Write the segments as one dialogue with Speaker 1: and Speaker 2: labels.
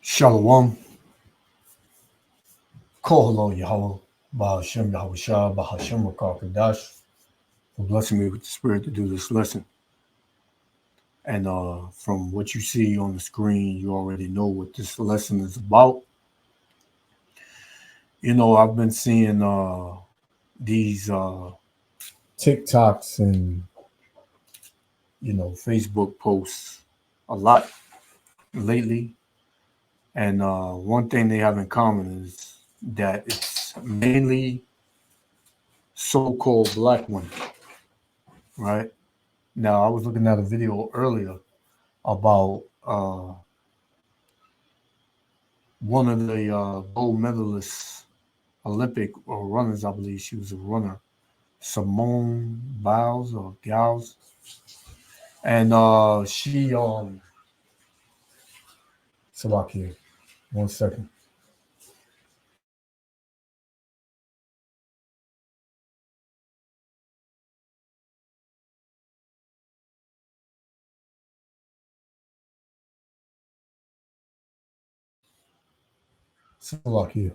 Speaker 1: Shalom. Kohalo Yahweh. Bahashem Yahweh Shah. Bahashem Rakakadash. For blessing me with the spirit to do this lesson. And from what you see on the screen, you already know what this lesson is about. You know, I've been seeing these TikToks and, Facebook posts a lot lately. And one thing they have in common is that it's mainly so-called black women, right? Now, I was looking at a video earlier about one of the gold medalists, Olympic or runners, I believe she was a runner, Simone Biles or Gals, and she Salakia, 1 second. Salakia.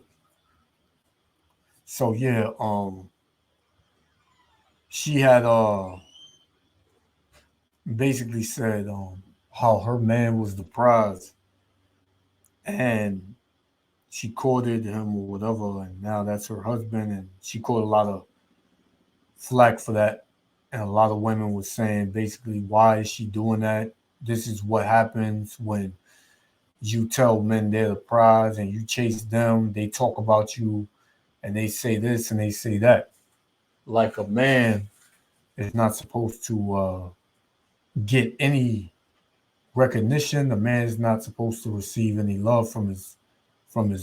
Speaker 1: So yeah, she had basically said how her man was the prize, and she courted him or whatever, and now that's her husband, and she caught a lot of flack for that. And a lot of women were saying basically, why is she doing that? This is what happens when you tell men they're the prize and you chase them. They talk about you and they say this and they say that. Like a man is not supposed to get any recognition. A man is not supposed to receive any love from his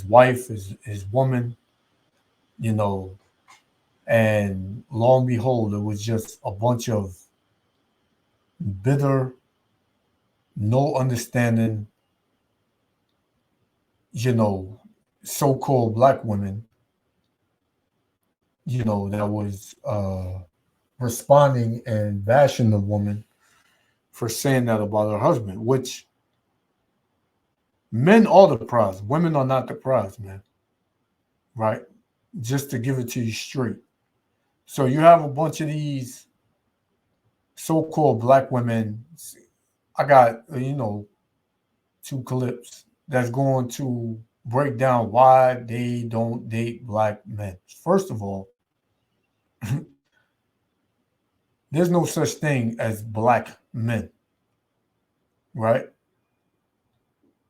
Speaker 1: wife, his woman, you know. And lo and behold, it was just a bunch of bitter, no understanding, so-called black women, that was responding and bashing the woman for saying that about her husband, which men are the prize. Women are not the prize, man. Right? Just to give it to you straight. So you have a bunch of these so-called black women. I got, two clips that's going to break down why they don't date black men. First of all, there's no such thing as black men, right?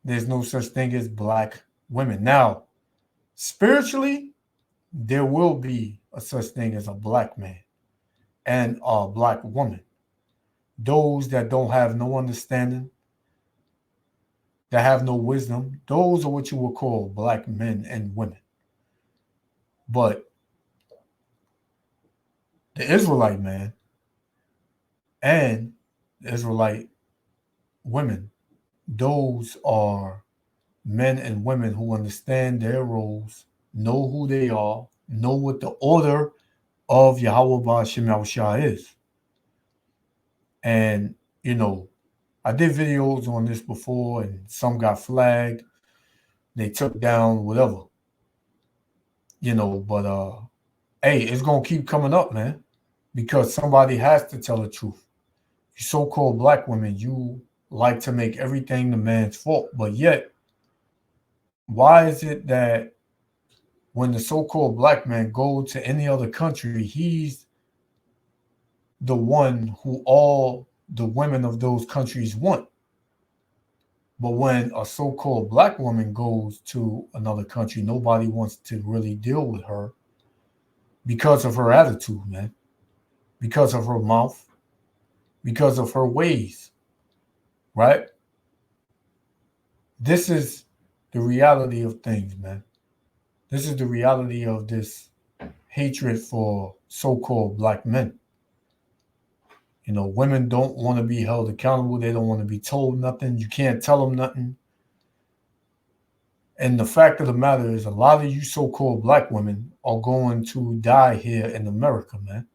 Speaker 1: There's no such thing as black women. Now, spiritually, there will be a such thing as a black man and a black woman. Those that don't have no understanding, that have no wisdom, those are what you would call black men and women. But the Israelite man and the Israelite women, those are men and women who understand their roles, know who they are, know what the order of Yahweh Ba'ashem Yahushua is. And, I did videos on this before and some got flagged. They took down whatever. But hey, it's gonna keep coming up, man. Because somebody has to tell the truth. You so-called black women, you like to make everything the man's fault. But yet, why is it that when the so-called black man go to any other country, he's the one who all the women of those countries want? But when a so-called black woman goes to another country, nobody wants to really deal with her because of her attitude, man, because of her mouth, because of her ways, right? This is the reality of things, man. This is the reality of this hatred for so-called black men. Women don't want to be held accountable. They don't want to be told nothing. You can't tell them nothing. And the fact of the matter is, a lot of you so-called black women are going to die here in America, man.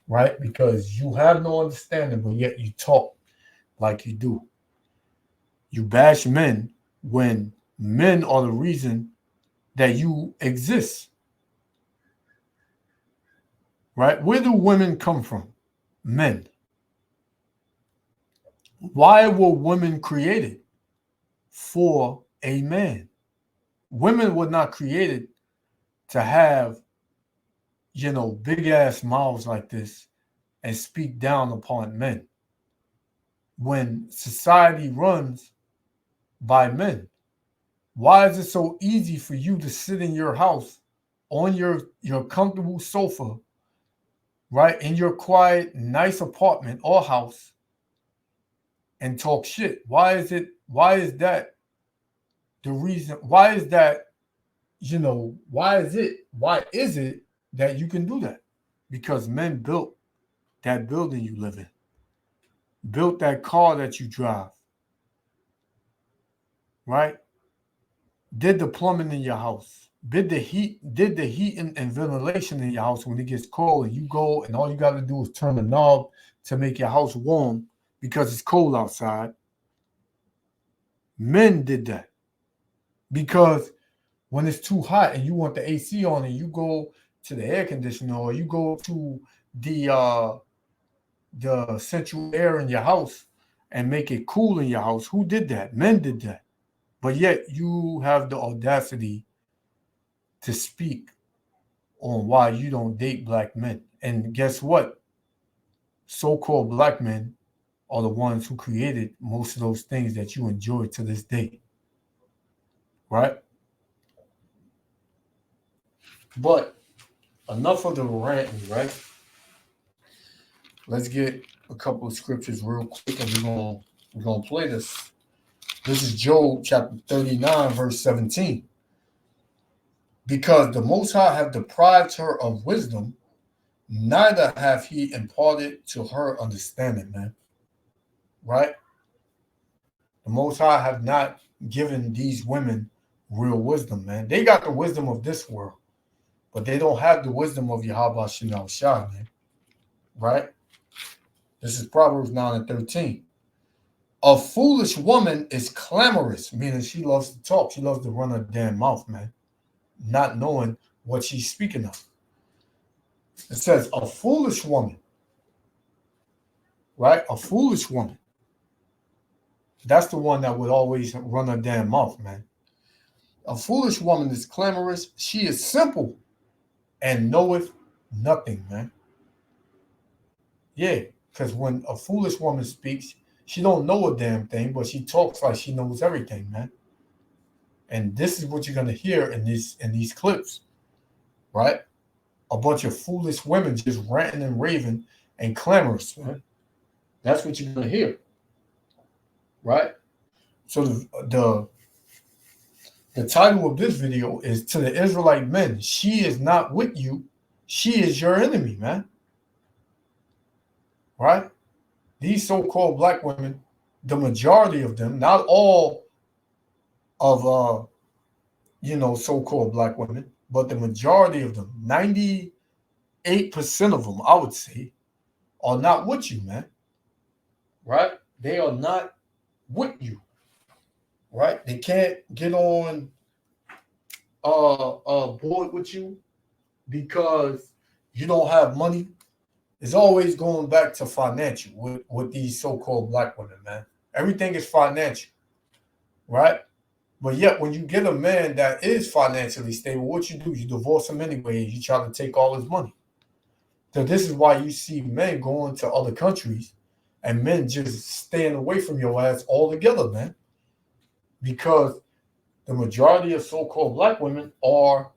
Speaker 1: Right? Because you have no understanding, but yet you talk like you do. You bash men, when men are the reason that you exist, right? Where do women come from? Men. Why were women created? For a man. Women were not created to have, big ass mouths like this and speak down upon men. When society runs by men, why is it so easy for you to sit in your house on your comfortable sofa, right, in your quiet, nice apartment or house and talk shit? Why is that the reason? Why is it that you can do that? Because men built that building you live in, built that car that you drive, right? Did the plumbing in your house, did the heating and ventilation in your house when it gets cold and you go and all you got to do is turn the knob to make your house warm because it's cold outside. Men did that because when it's too hot and you want the AC on and you go to the air conditioner or you go to the central air in your house and make it cool in your house. Who did that? Men did that. But yet you have the audacity to speak on why you don't date black men. And guess what? So-called black men are the ones who created most of those things that you enjoy to this day. Right? But enough of the ranting, right? Let's get a couple of scriptures real quick and we're gonna play this. This is Job chapter 39, verse 17. Because the Most High have deprived her of wisdom, neither have he imparted to her understanding, man. Right? The Most High have not given these women real wisdom, man. They got the wisdom of this world, but they don't have the wisdom of Yahweh Shem Shah, man. Right? This is Proverbs 9 and 13. A foolish woman is clamorous, meaning she loves to talk. She loves to run her damn mouth, man, not knowing what she's speaking of. It says a foolish woman, right? A foolish woman. That's the one that would always run her damn mouth, man. A foolish woman is clamorous. She is simple and knoweth nothing, man. Yeah, because when a foolish woman speaks, she don't know a damn thing, but she talks like she knows everything, man. And this is what you're gonna hear in these clips, right? A bunch of foolish women just ranting and raving and clamorous, man. That's what you're gonna hear, right? So the title of this video is to the Israelite men. She is not with you. She is your enemy, man. Right? These so-called black women, the majority of them, not all of so-called black women, but the majority of them, 98% of them, I would say, are not with you, man. Right? They are not with you. Right? They can't get on board with you because you don't have money. It's always going back to financial with these so-called black women, man. Everything is financial, right? But yet, when you get a man that is financially stable, what you do, you divorce him anyway, and you try to take all his money. So this is why you see men going to other countries and men just staying away from your ass altogether, man. Because the majority of so-called black women are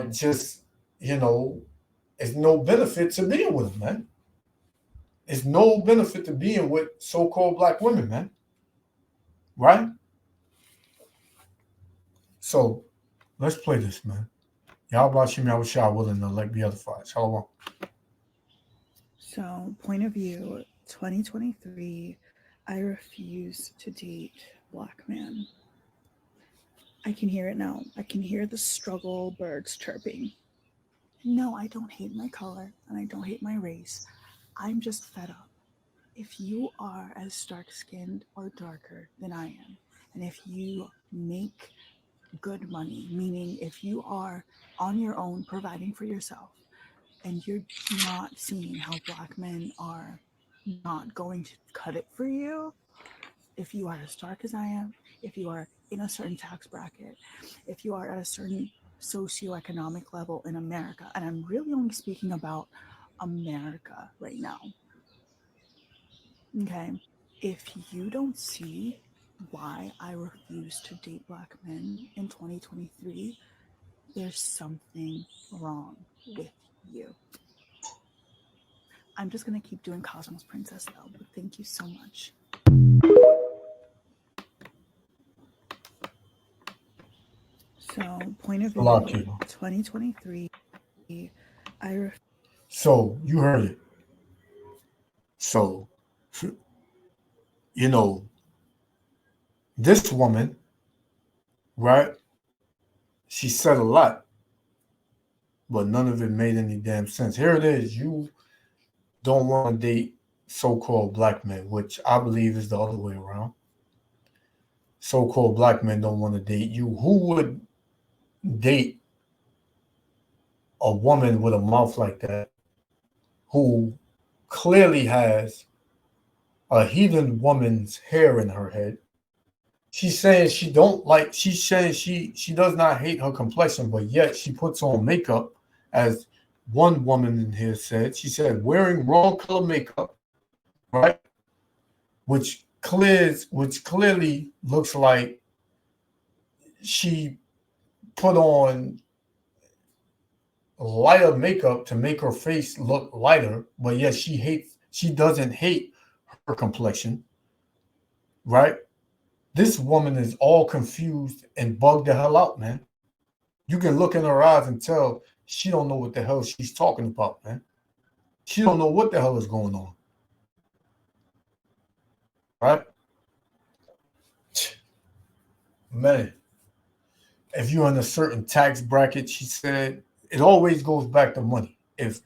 Speaker 1: just, it's no benefit to being with them, man. It's no benefit to being with so-called black women, man. Right? So let's play this, man. Yahweh Shem Yahushua willing to elect the other five. Shalom.
Speaker 2: So, point of view, 2023, I refuse to date black man. I can hear it now. I can hear the struggle birds chirping. No, I don't hate my color and I don't hate my race. I'm just fed up. if you are as dark-skinned or darker than I am, and if you make good money, meaning if you are on your own providing for yourself, and you're not seeing how Black men are not going to cut it for you, if you are as dark as I am, if you are in a certain tax bracket, if you are at a certain socioeconomic level in America, and I'm really only speaking about America right now, okay? If you don't see why I refuse to date Black men in 2023, there's something wrong with you. I'm just going to keep doing Cosmos Princess though, but thank you so much. So, point of
Speaker 1: A lot,
Speaker 2: view,
Speaker 1: Kiva.
Speaker 2: 2023, I
Speaker 1: So you heard it. So, you know, this woman, right? She said a lot, but none of it made any damn sense. Here it is. You don't want to date so-called Black men, which I believe is the other way around. So-called Black men don't want to date you. Who would date a woman with a mouth like that who clearly has a heathen woman's hair in her head? She's saying she don't like, she's saying she does not hate her complexion, but yet she puts on makeup, as one woman in here said. She said wearing wrong color makeup, right? Which clearly looks like she put on lighter makeup to make her face look lighter, but yet she doesn't hate her complexion, right? This woman is all confused and bugged the hell out, man. You can look in her eyes and tell she don't know what the hell she's talking about, man. She don't know what the hell is going on, right? Man, if you're in a certain tax bracket, she said, it always goes back to money. If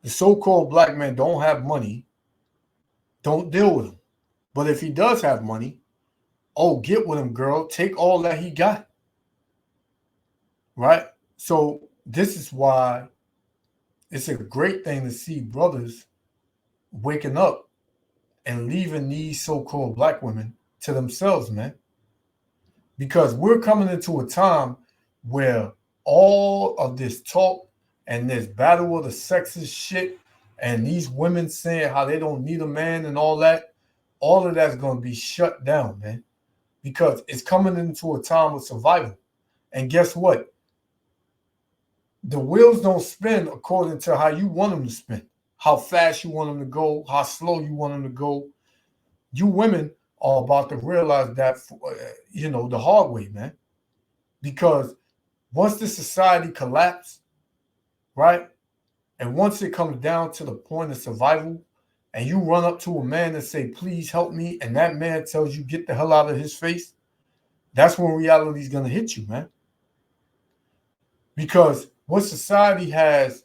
Speaker 1: the so-called Black man don't have money, don't deal with him. But if he does have money, oh, get with him, girl. Take all that he got, right? So this is why it's a great thing to see brothers waking up and leaving these so-called Black women to themselves, man. Because we're coming into a time where all of this talk and this battle of the sexes shit and these women saying how they don't need a man and all of that's going to be shut down, man. Because it's coming into a time of survival. And guess what? The wheels don't spin according to how you want them to spin, how fast you want them to go, how slow you want them to go. You women are about to realize that, the hard way, man. Because once the society collapses, right, and once it comes down to the point of survival, and you run up to a man and say, please help me, and that man tells you, get the hell out of his face, that's when reality is going to hit you, man. Because what society has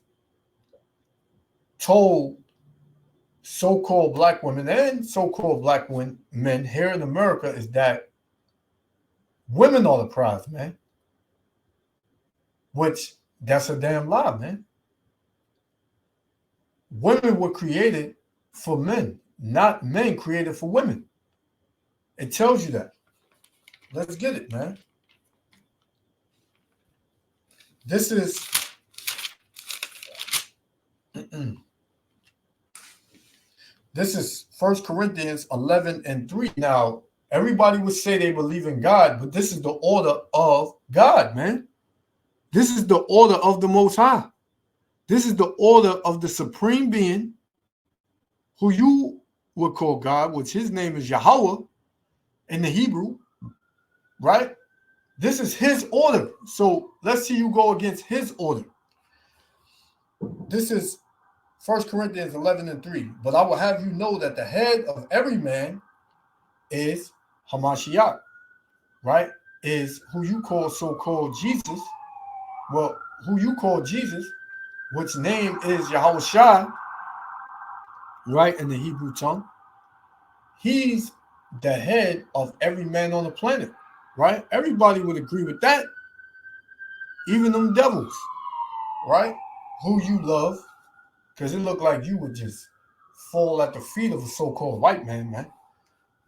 Speaker 1: told so-called Black women and so-called Black men here in America is that women are the prize, man. Which, that's a damn lie, man. Women were created for men, not men created for women. It tells you that. Let's get it, man. This is this is 1 Corinthians 11:3. Now, everybody would say they believe in God, but this is the order of God, man. This is the order of the Most High. This is the order of the Supreme Being, who you would call God, which his name is Yahweh in the Hebrew, right? This is his order. So let's see you go against his order. This is 1 Corinthians 11:3. But I will have you know that the head of every man is Hamashiach, right? Is who you call so-called Jesus. Well, who you call Jesus, which name is Yahushua, right, in the Hebrew tongue. He's the head of every man on the planet, right? Everybody would agree with that, even them devils, right? Who you love, because it looked like you would just fall at the feet of a so-called white man, man,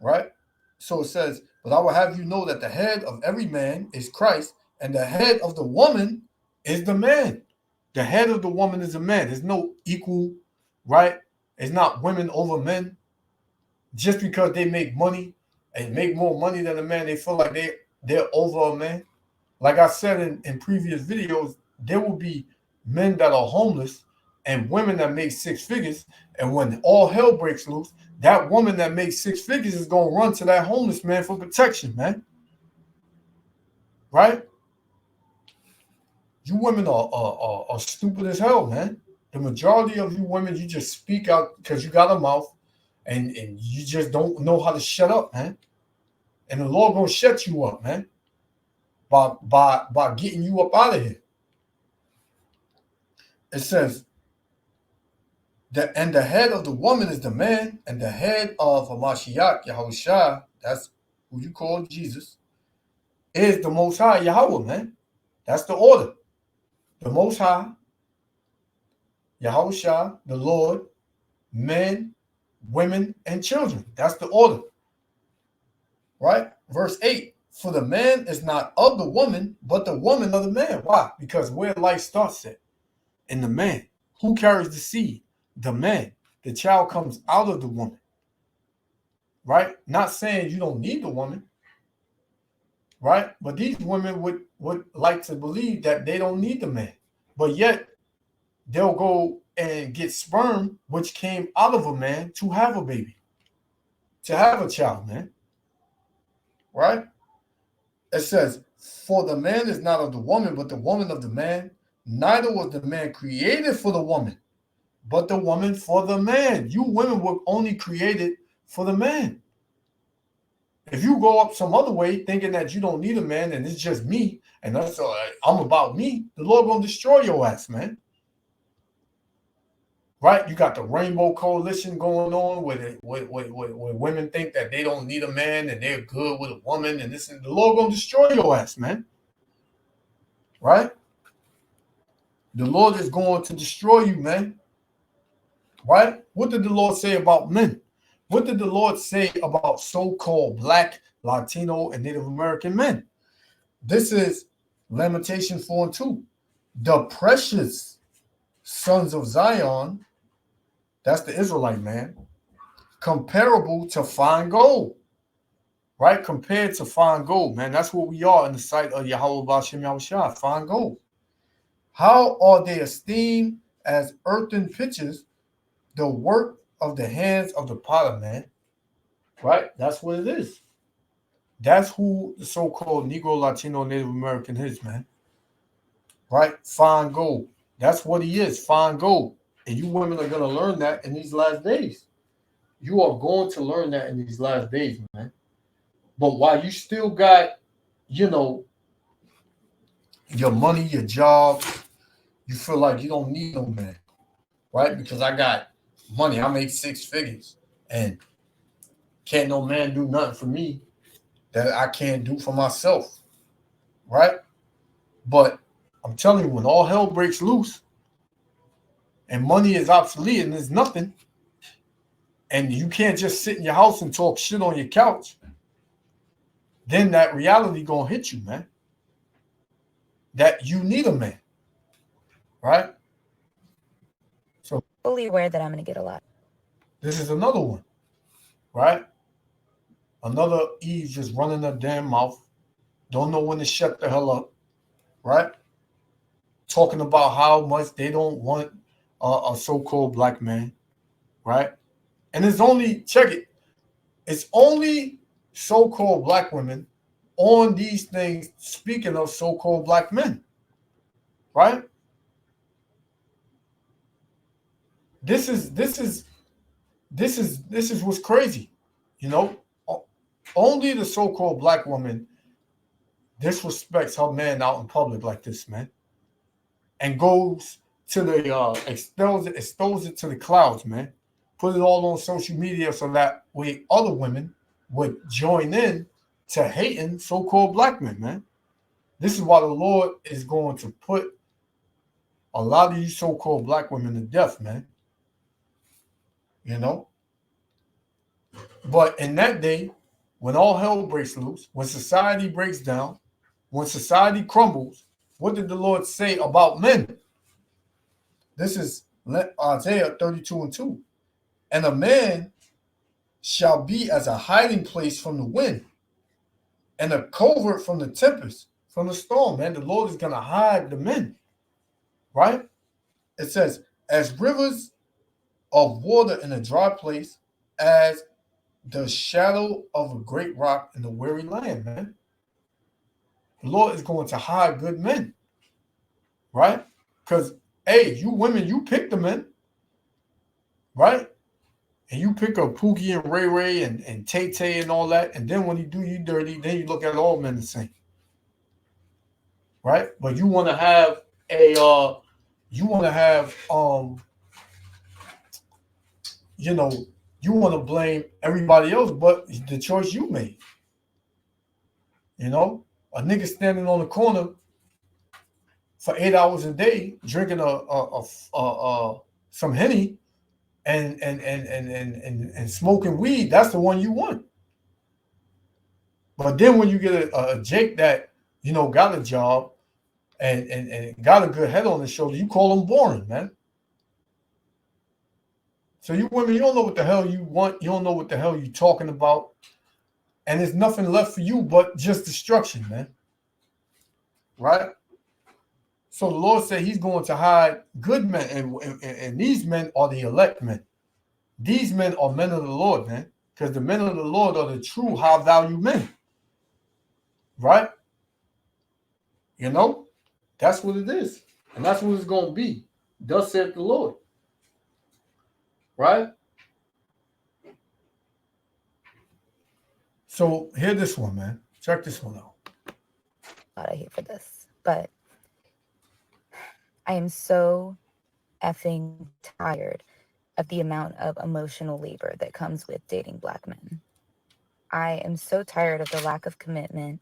Speaker 1: right? So it says, but I will have you know that the head of every man is Christ, and the head of the woman is the man. The head of the woman is a man. There's no equal, right? It's not women over men. Just because they make money and make more money than a man, they feel like they're over a man. Like I said in previous videos, there will be men that are homeless and women that make six figures. And when all hell breaks loose, that woman that makes six figures is going to run to that homeless man for protection, man. Right? You women are stupid as hell, man. The majority of you women, you just speak out because you got a mouth and you just don't know how to shut up, man. And the Lord gonna shut you up, man, by getting you up out of here. It says and the head of the woman is the man, and the head of Hamashiach, Yahushua, that's who you call Jesus, is the Most High, Yahweh, man. That's the order. The Most High, Yahushua, the Lord, men, women, and children. That's the order. Right? Verse 8, for the man is not of the woman, but the woman of the man. Why? Because where life starts at, in the man. Who carries the seed? The man. The child comes out of the woman. Right? Not saying you don't need the woman. Right? But these women would like to believe that they don't need the man. But yet, they'll go and get sperm, which came out of a man, to have a baby. To have a child, man. Right? It says, for the man is not of the woman, but the woman of the man. Neither was the man created for the woman, but the woman for the man. You women were only created for the man. If you go up some other way thinking that you don't need a man and it's just me and that's I'm about me, the Lord gonna destroy your ass, man. Right? You got the Rainbow Coalition going on where women think that they don't need a man and they're good with a woman and this, and the Lord gonna destroy your ass, man. Right? The Lord is going to destroy you, man. Right? What did the Lord say about men? What did the Lord say about so-called Black, Latino, and Native American men? This is Lamentation 4:2. The precious sons of Zion, that's the Israelite man, comparable to fine gold. Right? Compared to fine gold, man. That's what we are in the sight of Yahweh B'Shem Yahushua, fine gold. How are they esteemed as earthen pitchers, the work of the hands of the potter, man? Right? That's what it is. That's who the so-called Negro, Latino, Native American is, man. Right? Fine gold. That's what he is, fine gold. And you women are going to learn that in these last days. You are going to learn that in these last days, man. But while you still got, your money, your job, you feel like you don't need no man, right? Because I got money. I make six figures. And can't no man do nothing for me that I can't do for myself, right? But I'm telling you, when all hell breaks loose and money is obsolete and there's nothing, and you can't just sit in your house and talk shit on your couch, then that reality gonna hit you, man. That you need a man, right? So
Speaker 3: fully aware that I'm going to get a lot.
Speaker 1: This is another one, right? Another Eve just running her damn mouth, don't know when to shut the hell up, right? Talking about how much they don't want a so-called black man, right? And it's only, check it, it's only so-called black women on these things speaking of so-called black men, right? This is what's crazy, Only the so-called black woman disrespects her man out in public like this, man, and goes to the extols it to the clouds, man. put it all on social media so that way other women would join in to hating so-called black men, man. This is why the Lord is going to put a lot of these so-called black women to death, man. You know? But in that day, when all hell breaks loose, when society breaks down, when society crumbles, what did the Lord say about men? This is Isaiah 32:2. And a man shall be as a hiding place from the wind and a covert from the tempest, from the storm, man. The Lord is going to hide the men, right? It says, as rivers of water in a dry place, as the shadow of a great rock in the weary land, man. The Lord is going to hide good men, right? Because, hey, you women, you pick the men, right? And you pick up Pookie and Ray Ray and Tay Tay and all that. And then when he do you dirty, then you look at all men the same, right? But you want to have you want to have, you want to blame everybody else but the choice you made. You know, a nigga standing on the corner for 8 hours a day drinking some Henny and smoking weed. That's the one you want. But then when you get a Jake that got a job and got a good head on his shoulder, you call him boring, man. So you women, you don't know what the hell you want. You don't know what the hell you're talking about. And there's nothing left for you but just destruction, man. Right? So the Lord said he's going to hide good men, and these men are the elect men. These men are men of the Lord, man, because the men of the Lord are the true high-value men. Right? You know? That's what it is. And that's what it's going to be. Thus saith the Lord. Right? So hear this one, man. Check this one out.
Speaker 3: I hate for this, but I am so effing tired of the amount of emotional labor that comes with dating black men. I am so tired of the lack of commitment,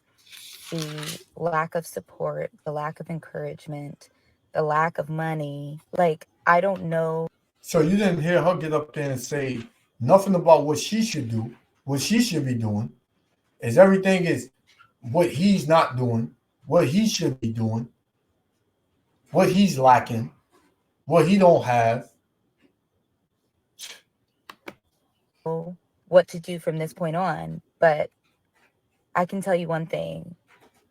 Speaker 3: the lack of support, the lack of encouragement, the lack of money. Like, I don't know.
Speaker 1: So you didn't hear her get up there and say nothing about what she should do, what she should be doing. Is everything is what he's not doing, what he should be doing, what he's lacking, what he don't have.
Speaker 3: What to do from this point on, but I can tell you one thing.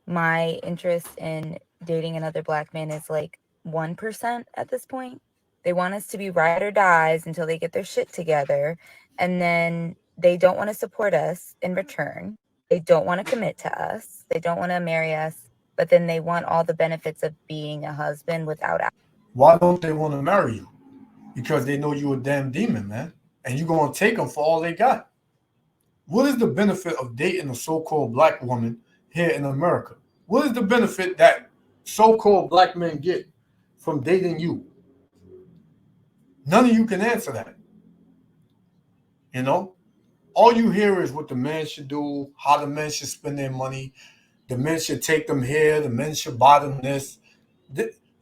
Speaker 3: My interest in dating another black man is like 1% at this point. They want us to be ride or dies until they get their shit together, and then they don't want to support us in return. They don't want to commit to us. They don't want to marry us, but then they want all the benefits of being a husband without us.
Speaker 1: Why don't they want to marry you? Because they know you're a damn demon, man. And you're going to take them for all they got. What is the benefit of dating a so-called black woman here in America? What is the benefit that so-called black men get from dating you? None of you can answer that. You know? All you hear is what the men should do, how the men should spend their money. The men should take them here. The men should buy them this.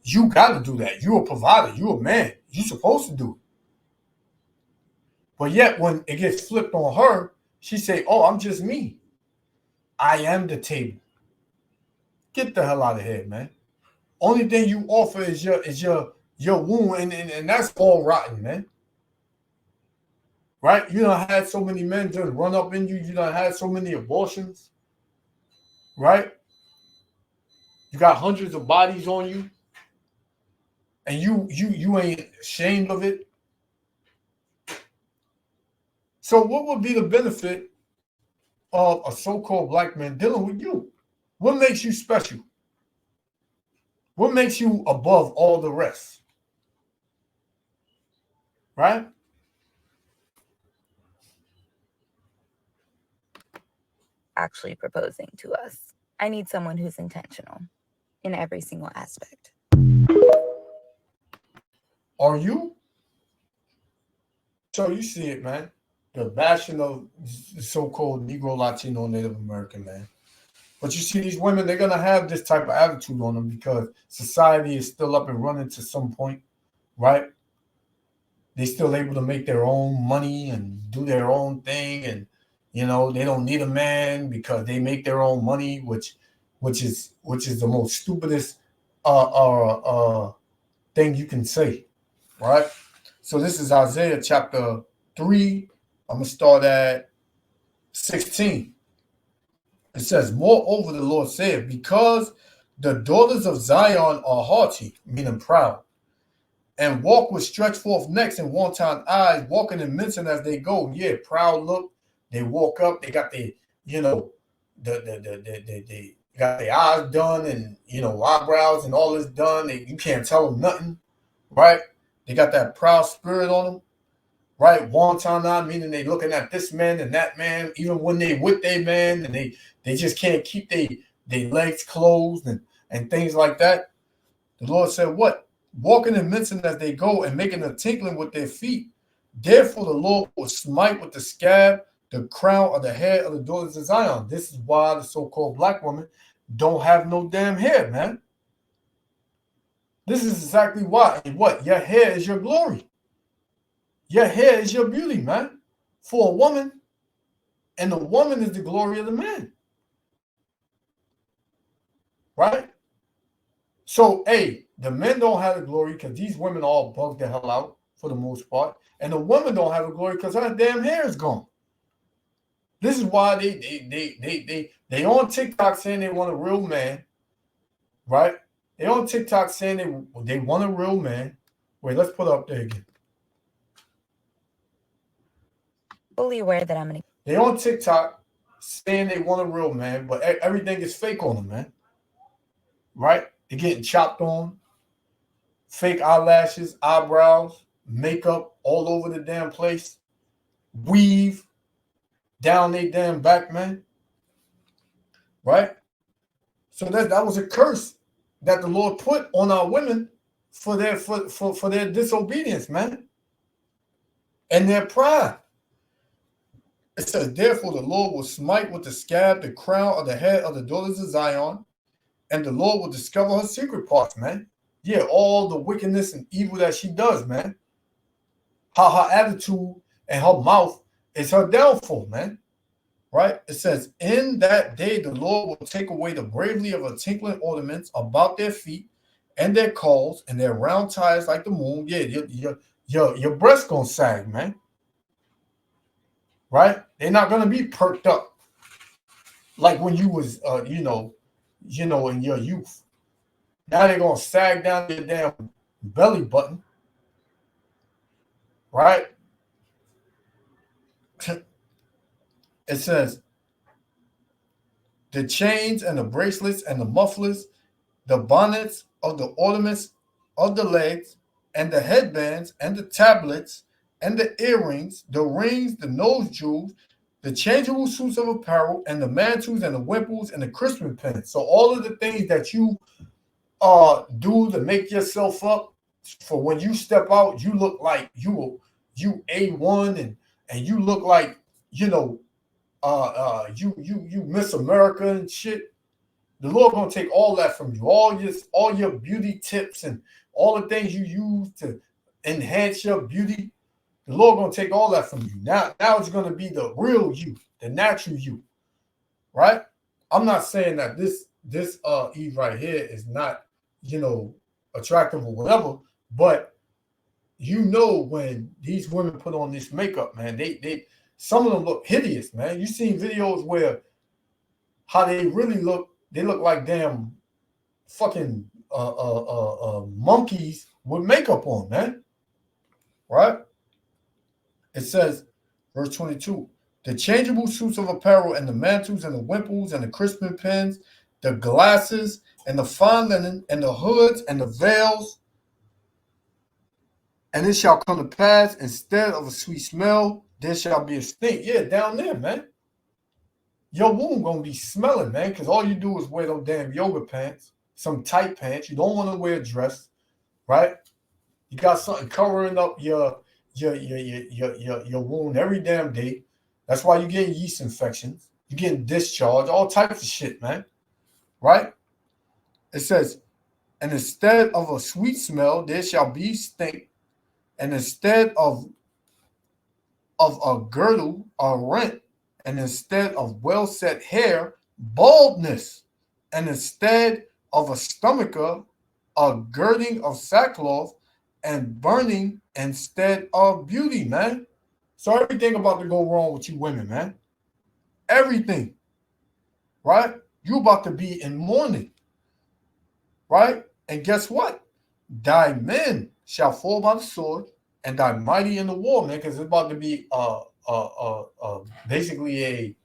Speaker 1: You got to do that. You're a provider. You're a man. You're supposed to do it. But yet when it gets flipped on her, she say, oh, I'm just me. I am the table. Get the hell out of here, man. Only thing you offer is your wound, and that's all rotten, man. Right? You done had so many men just run up in you. You done had so many abortions. Right? You got hundreds of bodies on you. And you ain't ashamed of it. So what would be the benefit of a so-called black man dealing with you? What makes you special? What makes you above all the rest? Right?
Speaker 3: Actually proposing to us. I need someone who's intentional in every single aspect.
Speaker 1: Are you? So you see it, man. The bashing of the so-called Negro, Latino, Native American, man. But you see these women, they're going to have this type of attitude on them because society is still up and running to some point, right? They're still able to make their own money and do their own thing. And, you know, they don't need a man because they make their own money, which is the most stupidest thing you can say, right? So this is Isaiah chapter 3. I'm going to start at 16. It says, moreover, the Lord said, because the daughters of Zion are haughty, meaning proud, and walk with stretched forth necks and wanton eyes, walking and mincing as they go. Yeah, proud look. They walk up, they got the, you know, they got their eyes done and, you know, eyebrows and all this done. You can't tell them nothing, right? They got that proud spirit on them. Right, wanton eye, meaning they looking at this man and that man, even when they with their man, and they just can't keep their legs closed and things like that. The Lord said, what? Walking and mincing as they go and making a tinkling with their feet. Therefore the Lord will smite with the scab the crown of the head of the daughters of Zion. This is why the so-called black woman don't have no damn hair, man. This is exactly why. And what? Your hair is your glory. Your hair is your beauty, man, for a woman, and the woman is the glory of the man, right? So, hey, the men don't have the glory because these women all bug the hell out for the most part, and the women don't have the glory because her damn hair is gone. This is why they on TikTok saying they want a real man, right? They on TikTok saying they want a real man. Wait, let's put it up there again.
Speaker 3: Fully aware that I'm going to.
Speaker 1: They on TikTok saying they want a real man, but everything is fake on them, man. Right? They're getting chopped on, fake eyelashes, eyebrows, makeup all over the damn place, weave down their damn back, man. Right? So that was a curse that the Lord put on our women for their disobedience, man, and their pride. It says, therefore the Lord will smite with the scab the crown of the head of the daughters of Zion, and the Lord will discover her secret parts, man. Yeah, all the wickedness and evil that she does, man. How her attitude and her mouth is her downfall, man. Right? It says, in that day the Lord will take away the bravery of her tinkling ornaments about their feet and their calls and their round tires like the moon. Yeah, your breast gonna sag, man. Right? They're not gonna be perked up like when you was in your youth. Now they're gonna sag down your damn belly button. Right? It says the chains and the bracelets and the mufflers, the bonnets of the ornaments of the legs, and the headbands and the tablets and the earrings, the rings, the nose jewels, the changeable suits of apparel, and the mantles and the wimples and the Christmas pins. So all of the things that you do to make yourself up for when you step out, you look like you A1 and you look like, you Miss America and shit. The Lord gonna take all that from you, all your beauty tips and all the things you use to enhance your beauty. The Lord gonna take all that from you. Now it's gonna be the real you, the natural you, right? I'm not saying that this Eve right here is not, attractive or whatever, but when these women put on this makeup, man, they some of them look hideous, man. You seen videos where how they really look. They look like damn fucking monkeys with makeup on, man. Right? It says, verse 22, the changeable suits of apparel and the mantles and the wimples and the crispin pins, the glasses and the fine linen and the hoods and the veils. And it shall come to pass, instead of a sweet smell, there shall be a stink. Yeah, down there, man. Your womb gonna be smelling, man, because all you do is wear those damn yoga pants, some tight pants. You don't want to wear a dress, right? You got something covering up your your wound every damn day. That's why you're getting yeast infections. You're getting discharged, all types of shit, man. Right? It says, and instead of a sweet smell, there shall be stink, and instead of a girdle, a rent, and instead of well set hair, baldness, and instead of a stomacher, a girding of sackcloth, and burning instead of beauty, man. So everything about to go wrong with you women, man. Everything, right? You about to be in mourning, right? And guess what? Thy men shall fall by the sword, and thy mighty in the war, man, because it's about to be basically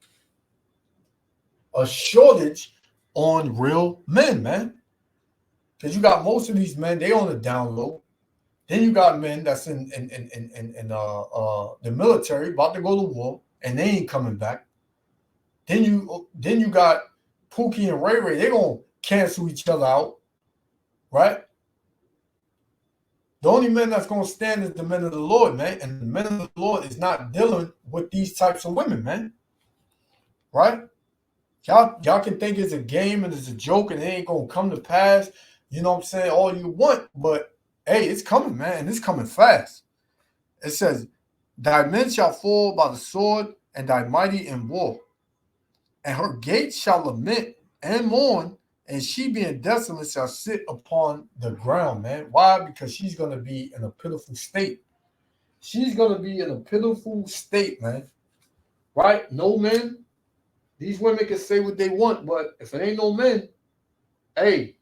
Speaker 1: a shortage on real men, man. Because you got most of these men, they on the down low. Then you got men that's in the military about to go to war, and they ain't coming back. Then you got Pookie and Ray Ray. They gonna cancel each other out, right? The only men that's gonna stand is the men of the Lord, man. And the men of the Lord is not dealing with these types of women, man. Right? Y'all can think it's a game and it's a joke and it ain't gonna come to pass. You know what I'm saying? All you want, but hey, it's coming, man, and it's coming fast. It says, thy men shall fall by the sword, and thy mighty in war. And her gates shall lament and mourn, and she being desolate shall sit upon the ground, man. Why? Because she's going to be in a pitiful state. She's going to be in a pitiful state, man. Right? No men. These women can say what they want, but if it ain't no men, hey,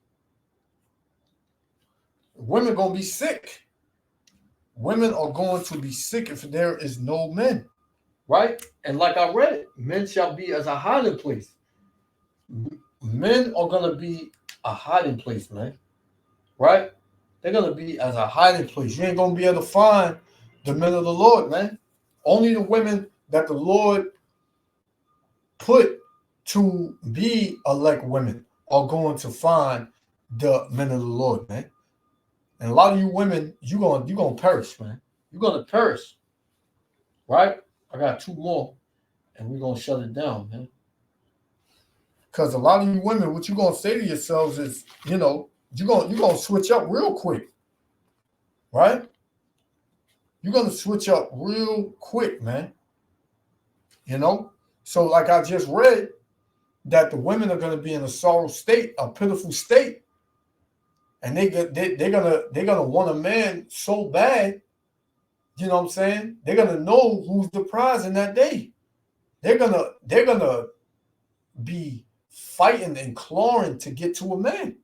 Speaker 1: women going to be sick. Women are going to be sick if there is no men. Right? And like I read it, men shall be as a hiding place. Men are going to be a hiding place, man. Right? They're going to be as a hiding place. You ain't going to be able to find the men of the Lord, man. Only the women that the Lord put to be elect women are going to find the men of the Lord, man. And a lot of you women, you're gonna perish, man. You're going to perish. Right? I got two more, and we're going to shut it down, man. Because a lot of you women, what you're going to say to yourselves is, you're going to switch up real quick. Right? You're going to switch up real quick, man. So like I just read, that the women are going to be in a sorrow state, a pitiful state. And they're gonna want a man so bad, you know what I'm saying? They're gonna know who's the prize in that day. They're gonna be fighting and clawing to get to a man,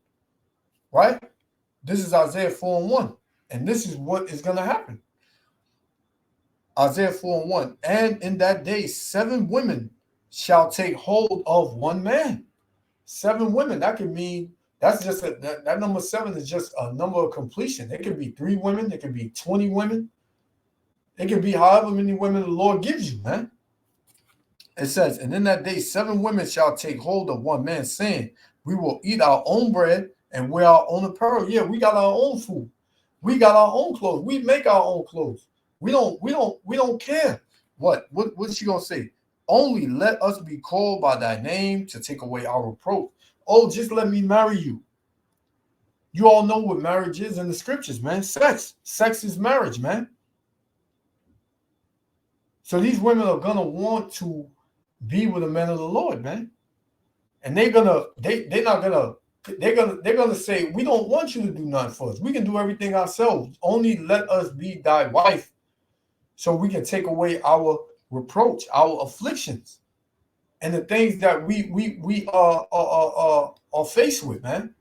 Speaker 1: right? This is Isaiah 4:1, and this is what is gonna happen. Isaiah 4:1, and in that day 7 women shall take hold of one man. 7 women. That could mean that's just that number 7 is just a number of completion. It could be 3 women. It could be 20 women. It could be however many women the Lord gives you, man. It says, and in that day 7 women shall take hold of one man, saying, we will eat our own bread and wear our own apparel. Yeah, we got our own food. We got our own clothes. We make our own clothes. We don't care. What's she gonna say? Only let us be called by thy name to take away our reproach. Oh, just let me marry you. You all know what marriage is in the scriptures, man. Sex. Sex is marriage, man. So these women are gonna want to be with the men of the Lord, man. And they're gonna say, we don't want you to do nothing for us. We can do everything ourselves. Only let us be thy wife, so we can take away our reproach, our afflictions, and the things that we are faced with, man.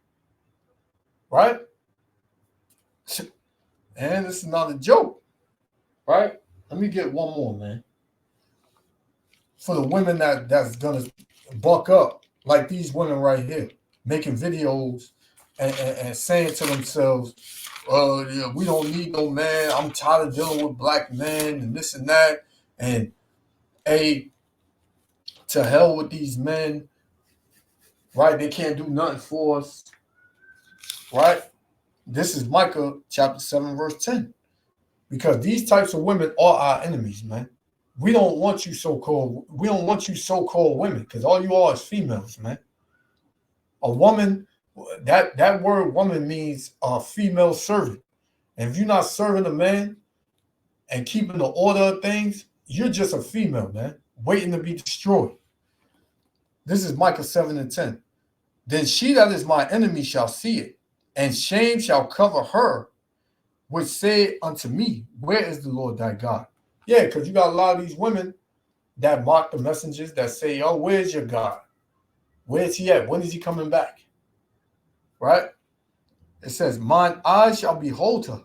Speaker 1: Right? And this is not a joke. Right? Let me get one more, man. For the women that's gonna buck up, like these women right here, making videos and saying to themselves, yeah, we don't need no man. I'm tired of dealing with black men and this and that. And to hell with these men, right? They can't do nothing for us, right? This is Micah chapter 7, verse 10. because these types of women are our enemies, man. We don't want you so-called women, because all you are is females, man. A woman, that word woman means a female servant. And if you're not serving a man and keeping the order of things, you're just a female, man, waiting to be destroyed. This is Micah 7:10. Then she that is my enemy shall see it, and shame shall cover her, which said unto me, where is the Lord thy God? Yeah, because you got a lot of these women that mock the messengers that say, oh, where's your God? Where's he at? When is he coming back? Right? It says, mine eyes shall behold her.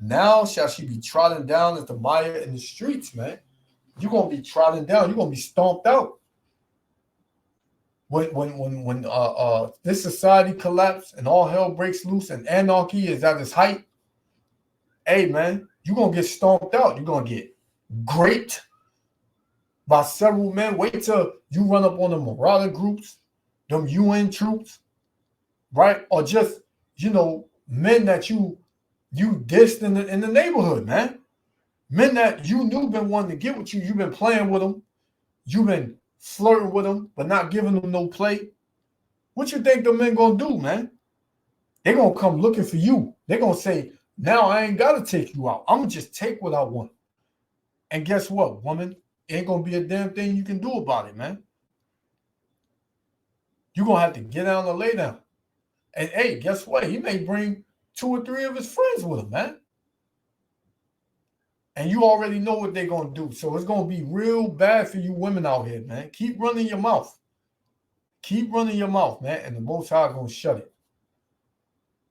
Speaker 1: Now shall she be trodden down as the mire in the streets, man. You're going to be trodden down. You're going to be stomped out. When this society collapses and all hell breaks loose and anarchy is at its height, hey, man, you're going to get stomped out. You're going to get raped by several men. Wait till you run up on the marauder groups, them UN troops, right? Or just, men that you dissed in the neighborhood, man. Men that you knew been wanting to get with you. You've been playing with them. You've been flirting with them, but not giving them no play. What you think the men going to do, man? They're going to come looking for you. They're going to say, now I ain't got to take you out. I'm going to just take what I want. And guess what, woman? Ain't going to be a damn thing you can do about it, man. You're going to have to get down and lay down. And, hey, guess what? He may bring 2 or 3 of his friends with him, man. And you already know what they're going to do. So it's going to be real bad for you women out here, man. Keep running your mouth. Keep running your mouth, man. And the Most High is going to shut it.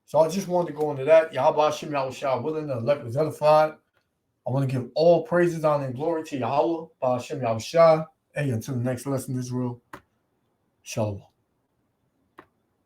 Speaker 1: So I just wanted to go into that. Yahweh Shem Yahushua, willing the elect was edified. I want to give all praises, honor, and glory to Yahweh, Shem Yahushua. Hey, until the next lesson, Israel. Shalom.